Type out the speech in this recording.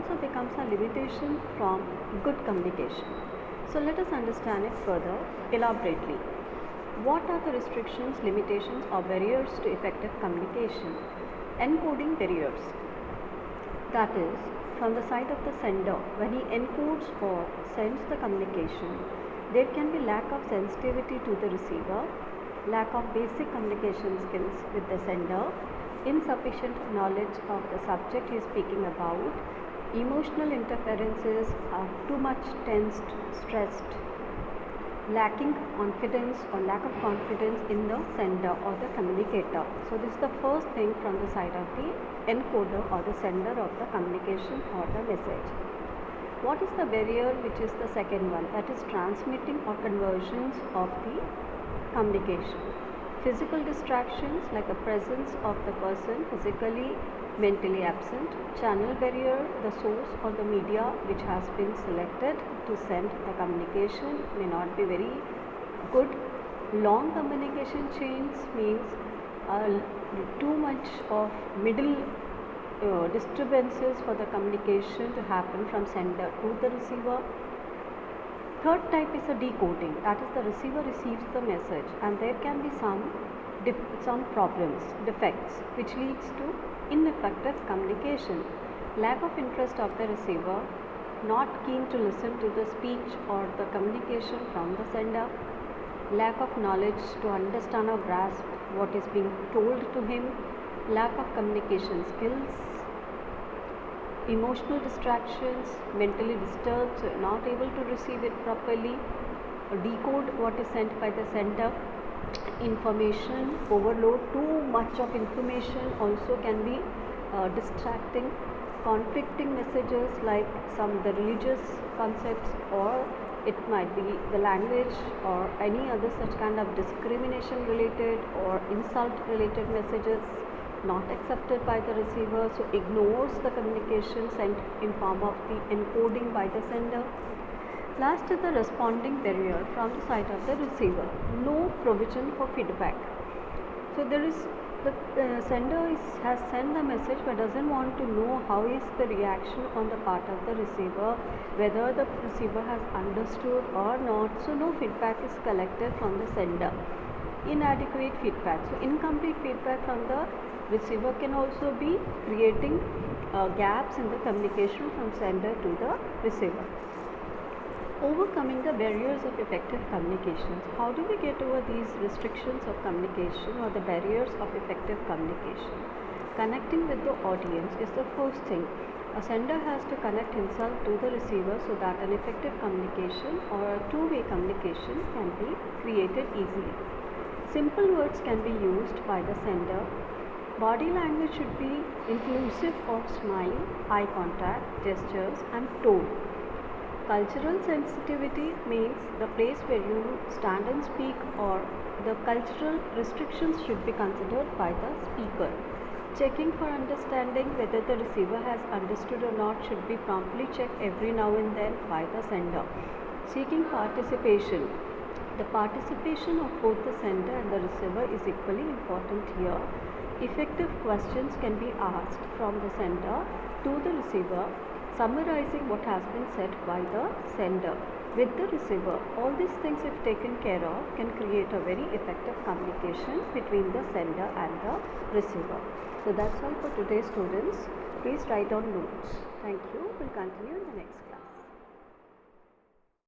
also becomes a limitation from good communication. So let us understand it further elaborately. What are the restrictions, limitations or barriers to effective communication? Encoding barriers. That is, from the side of the sender, when he encodes or sends the communication, there can be lack of sensitivity to the receiver, lack of basic communication skills with the sender, insufficient knowledge of the subject he is speaking about, emotional interferences, too much tensed, stressed, lacking confidence or lack of confidence in the sender or the communicator. So this is the first thing from the side of the encoder or the sender of the communication or the message. What is the barrier, which is the second one, that is transmitting or conversions of the communication. Physical distractions like the presence of the person physically, mentally absent. Channel barrier, the source or the media which has been selected to send the communication may not be very good. Long communication chains means too much of middle disturbances for the communication to happen from sender to the receiver. Third type is a decoding, that is the receiver receives the message and there can be some problems, defects, which leads to ineffective communication. Lack of interest of the receiver, not keen to listen to the speech or the communication from the sender. Lack of knowledge to understand or grasp what is being told to him. Lack of communication skills. Emotional distractions, mentally disturbed, so not able to receive it properly, decode what is sent by the sender. Information overload, too much of information also can be distracting. Conflicting messages like the religious concepts, or it might be the language or any other such kind of discrimination related or insult related messages not accepted by the receiver, so ignores the communication sent in form of the encoding by the sender. Last is the responding barrier from the side of the receiver. No provision for feedback. So there is the sender has sent the message but doesn't want to know how is the reaction on the part of the receiver, whether the receiver has understood or not. So no feedback is collected from the sender. Inadequate feedback. So incomplete feedback from the receiver can also be creating gaps in the communication from sender to the receiver. Overcoming the barriers of effective communications. How do we get over these restrictions of communication or the barriers of effective communication? Connecting with the audience is the first thing. A sender has to connect himself to the receiver so that an effective communication or a two-way communication can be created easily. Simple words can be used by the sender. Body language should be inclusive of smile, eye contact, gestures and tone. Cultural sensitivity means the place where you stand and speak, or the cultural restrictions should be considered by the speaker. Checking for understanding whether the receiver has understood or not should be promptly checked every now and then by the sender. Seeking participation. The participation of both the sender and the receiver is equally important here. Effective questions can be asked from the sender to the receiver, summarizing what has been said by the sender with the receiver. All these things, if taken care of, can create a very effective communication between the sender and the receiver. So that's all for today, students. Please write down notes. Thank you. We'll continue in the next class.